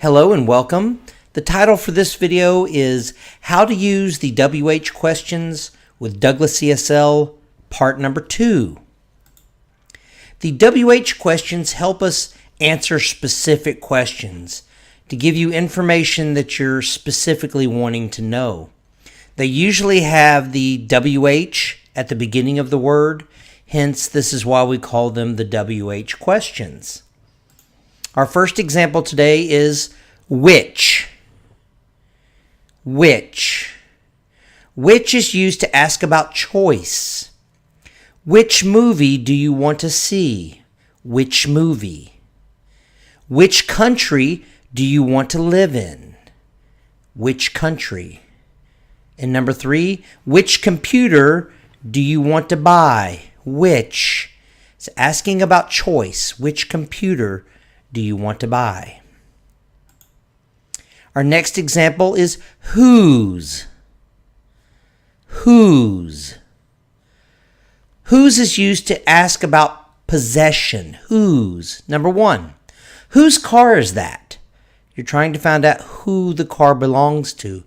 Hello and welcome. The title for this video is How to Use the WH Questions with DouglasESL, Part Number 2. The WH questions help us answer specific questions to give you information that you're specifically wanting to know. They usually have the WH at the beginning of the word, hence this is why we call them the WH questions. Our first example today is which. Which. Which is used to ask about choice. Which movie do you want to see? Which movie? Which country do you want to live in? Which country? And number 3, which computer do you want to buy? Which? It's asking about choice. Which computer do you want to buy? Our next example is whose. Whose. Whose is used to ask about possession. Whose. Number 1, whose car is that? You're trying to find out who the car belongs to.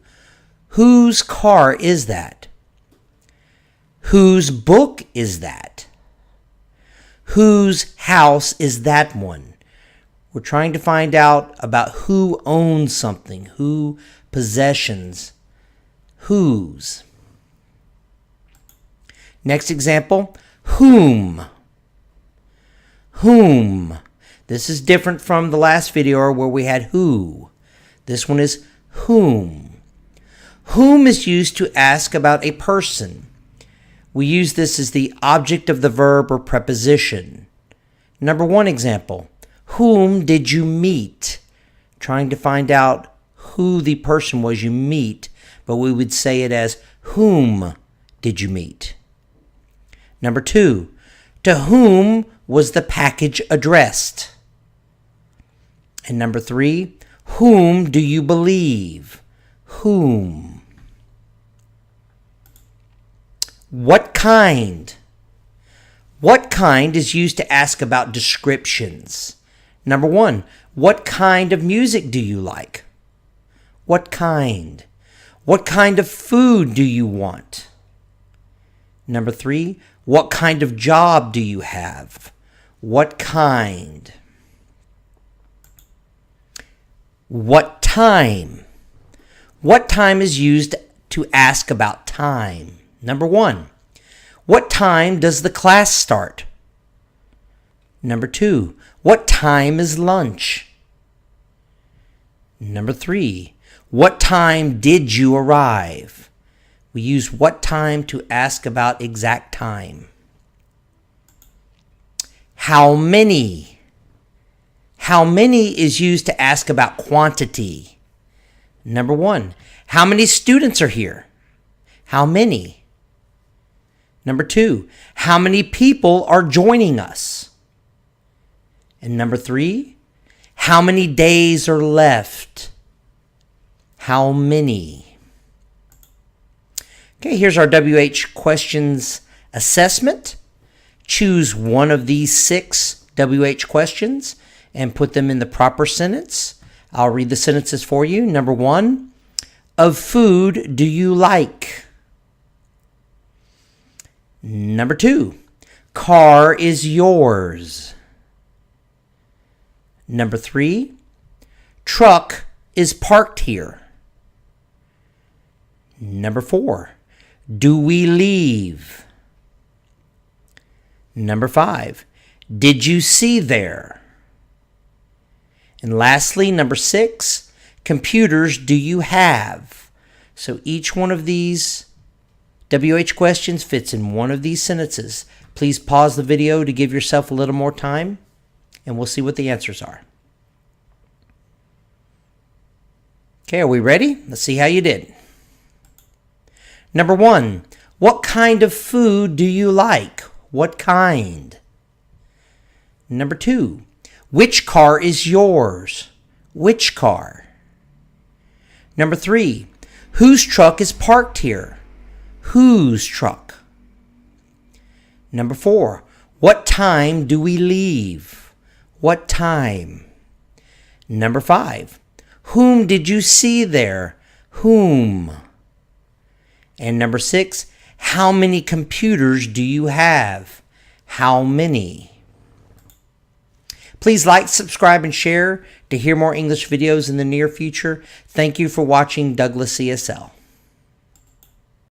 Whose car is that? Whose book is that? Whose house is that one? We're trying to find out about who owns something, who possessions, whose. Next example, whom. Whom. This is different from the last video where we had who. This one is whom. Whom is used to ask about a person. We use this as the object of the verb or preposition. Number 1 example, whom did you meet? Trying to find out who the person was you meet, but we would say it as whom did you meet? Number 2, to whom was the package addressed? And number 3, whom do you believe? Whom? What kind? What kind is used to ask about descriptions. Number 1, what kind of music do you like? What kind? What kind of food do you want? Number 3, what kind of job do you have? What kind? What time? What time is used to ask about time? Number 1, what time does the class start? Number 2, what time is lunch? Number 3, what time did you arrive? We use what time to ask about exact time. How many? How many is used to ask about quantity. Number 1, how many students are here? How many? Number 2, how many people are joining us? And number 3, how many days are left? How many? Okay, here's our WH questions assessment. Choose one of these 6 WH questions and put them in the proper sentence. I'll read the sentences for you. Number 1, of food do you like? Number 2, car is yours. Number 3, truck is parked here. Number 4, do we leave? Number 5, did you see there? And lastly, number 6, computers do you have? So each one of these WH questions fits in one of these sentences. Please pause the video to give yourself a little more time, and we'll see what the answers are. Okay, are we ready? Let's see how you did. Number 1, what kind of food do you like? What kind? Number 2, which car is yours? Which car? Number 3, whose truck is parked here? Whose truck? Number 4, what time do we leave? What time? Number 5, Whom did you see there? Whom. And number 6, how many computers do you have? How many. Please like, subscribe, and share to hear more English videos in the near future. Thank you for watching Douglas ESL.